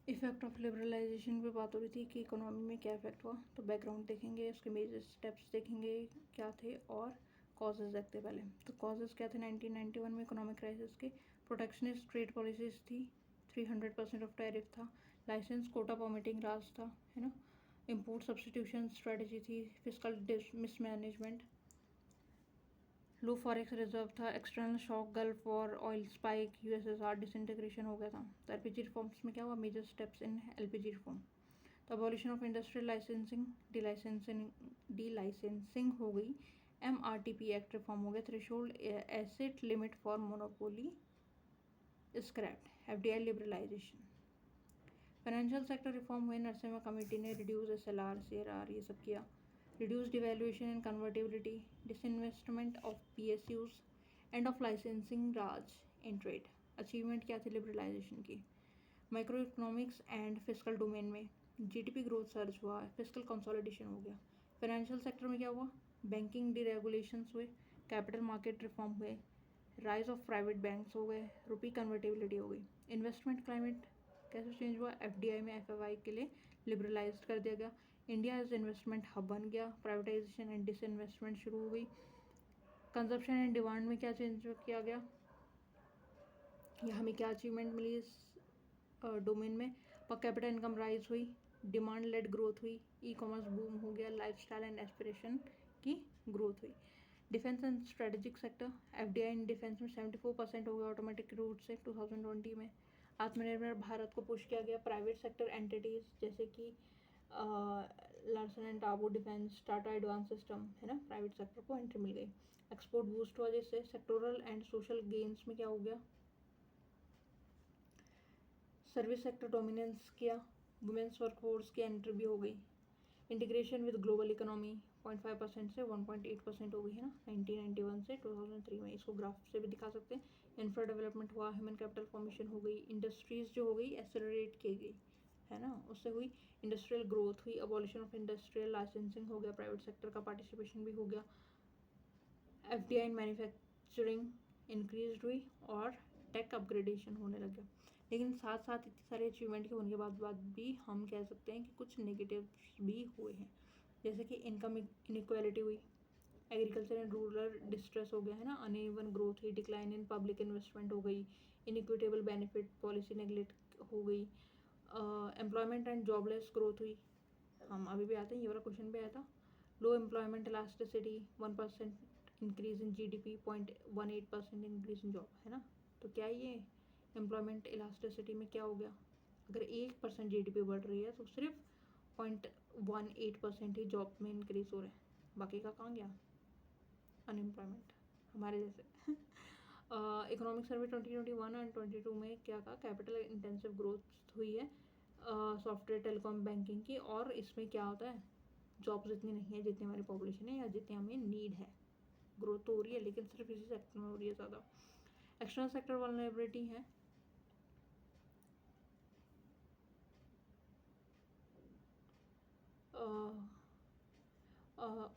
Effect of liberalisation पे बात हो रही थी कि इकोनॉमी में क्या इफेक्ट हुआ, तो बैकग्राउंड देखेंगे, उसके मेजर स्टेप्स देखेंगे क्या थे और कॉजेज देखते पहले। तो कॉजेज क्या थे 1991 में इकोनॉमिक क्राइसिस के? प्रोटेक्शनिस्ट ट्रेड पॉलिसीज थी, 300% ऑफ टैरिफ था, लाइसेंस कोटा परमिटिंग राज था, है ना, इम्पोर्ट सब्सटीट्यूशन स्ट्रेटजी थी, fiscal mismanagement, low forex reserve था, external shock, gulf war, oil spike, USSR disintegration हो गया था। तो एलपीजी रिफॉर्म्स में क्या हुआ? Major steps in LPG reform. तो abolition of industrial licensing, delicensing हो गई, एमआरटीपी एक्ट रिफॉर्म हो गया, threshold asset limit for monopoly scrapped, FDI liberalisation. Financial sector reform हुए, नरसिम्हा कमेटी ने रिड्यूस एसएलआर सीआरआर ये सब किया, reduced devaluation and convertibility, disinvestment of PSUs, end of licensing Raj in trade। Achievement क्या थी liberalisation की? Micro economics and physical domain में GDP growth search हुआ, फिजिकल कंसोलिडेशन हो गया। फाइनेंशियल सेक्टर में क्या हुआ? बैंकिंग डीरेगुलेशंस हुए, कैपिटल मार्केट रिफॉर्म हुए, राइज ऑफ प्राइवेट बैंक्स हो गए, रुपी कन्वर्टेबिलिटी हो गई। इन्वेस्टमेंट क्लाइमेट कैसे चेंज हुआ? एफडीआई में एफआईआई के लिए लिबरलाइज कर दिया गया, इंडिया एज इन्वेस्टमेंट हब बन गया, प्राइवेटाइजेशन एंड डिसइन्वेस्टमेंट शुरू हो गई। कंजप्शन एंड डिमांड में क्या चेंज किया गया? या हमें क्या अचीवमेंट मिली इस डोमेन में? पर कैपिटल इनकम राइज हुई, डिमांड लेड ग्रोथ हुई, ई कॉमर्स बूम हो गया, लाइफस्टाइल एंड एस्पिरेशन की ग्रोथ हुई। Defence and strategic sector, FDI in defence में 74% हो गया ऑटोमेटिक रूट से 2020 में। आत्मनिर्भर भारत को पुश किया गया, प्राइवेट सेक्टर एंटिटीज जैसे कि Larsen and Tabo defence, Tata advance system, है ना, प्राइवेट सेक्टर को एंट्री मिल गई। एक्सपोर्ट बूस्ट हुआ, जिससे सेक्टोरल एंड सोशल गेन्स में क्या हो गया? सर्विस सेक्टर डोमिनेंस किया, वुमेन्स वर्कफोर्स की एंट्री भी हो गई। इंटीग्रेशन विद ग्लोबल इकोनॉमी 0.5% से 1.8% हो गई, है ना, 1991 से 2003 में। इसको ग्राफ से भी दिखा सकते हैं। इंफ्रा डेवलपमेंट हुआ, ह्यूमन कैपिटल फॉर्मेशन हो गई, इंडस्ट्रीज जो हो गई एक्सेलरेट की गई, है ना, उससे हुई इंडस्ट्रियल ग्रोथ हुई, अबॉलिशन ऑफ इंडस्ट्रियल लाइसेंसिंग हो गया, प्राइवेट सेक्टर का पार्टिसिपेशन भी हो गया, एफडीआई इन मैन्युफैक्चरिंग इंक्रीज हुई और टेक अपग्रेडेशन होने लग गया। लेकिन साथ साथ इतने सारे अचीवमेंट के होने के बाद भी हम कह सकते हैं कि कुछ नेगेटिव्स भी हुए हैं, जैसे कि इनकम इनइक्वालिटी हुई, एग्रीकल्चर एंड रूरल डिस्ट्रेस हो गया, है ना, अनइवन ग्रोथ हुई, डिक्लाइन इन पब्लिक इन्वेस्टमेंट हो गई, इनइक्विटेबल बेनिफिट पॉलिसी नेगलेक्ट हो गई, एम्प्लॉयमेंट एंड जॉबलेस ग्रोथ हुई। हम अभी भी आते हैं, ये वाला क्वेश्चन भी आया था। Low employment elasticity, 1% increase in GDP, 0.18% increase in job, है ना। तो क्या ये एम्प्लॉयमेंट इलास्टिसिटी में क्या हो गया? अगर 1% जीडीपी बढ़ रही है तो सिर्फ 0.18% ही जॉब में इंक्रीज हो रहा है, बाकी का कहाँ गया? अनएम्प्लॉयमेंट हमारे जैसे। इकोनॉमिक सर्वे 2021 एंड 22 में क्या कहा? कैपिटल इंटेंसिव ग्रोथ हुई है सॉफ्टवेयर टेलीकॉम बैंकिंग की, और इसमें क्या होता है? जॉब्स इतनी नहीं है जितनी हमारी पॉपुलेशन है या जितनी हमें नीड है। ग्रोथ तो हो रही है लेकिन सिर्फ इसी सेक्टर में हो रही है ज़्यादा। एक्सटर्नल सेक्टर वल्नरेबिलिटी है,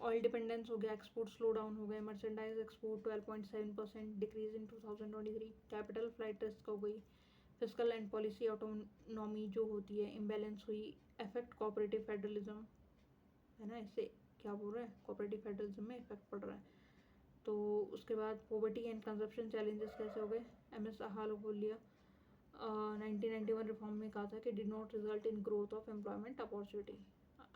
ऑयल डिपेंडेंस हो गया, एक्सपोर्ट स्लो डाउन हो गए, merchandise export 12.7% decrease in 2023, capital flight risk हो गई, फिजिकल एंड पॉलिसी ऑटोनॉमी जो होती है इम्बेलेंस हुई, इफेक्ट कोऑपरेटिव फेडरलिज्म, है ना, इससे क्या बोल रहा है? कोऑपरेटिव फेडरलिज्म में इफेक्ट पड़ रहा है। तो उसके बाद पॉवर्टी एंड कंजप्शन चैलेंजेस कैसे हो गए? एमएस अहालुवालिया 1991 रिफॉर्म में कहा था कि did not result in growth of employment opportunity,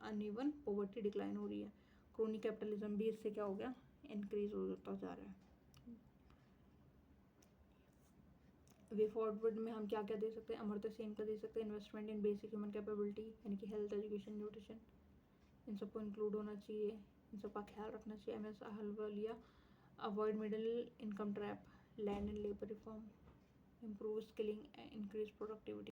uneven poverty decline हो रही है। क्रोनी कैपिटलिज्म भी इससे क्या हो गया? इंक्रीज होता जा रहा है। वे फॉरवर्ड में हम क्या क्या दे सकते हैं? अमर्त्य सेन का दे सकते हैं, इन्वेस्टमेंट इन बेसिक ह्यूमन कैपेबिलिटी यानी कि हेल्थ, एजुकेशन, न्यूट्रिशन, इन सबको इंक्लूड होना चाहिए, इन सब का ख्याल रखना चाहिए। MS Ahluwalia avoid middle income trap, land and labour reform, improve skilling, increase productivity.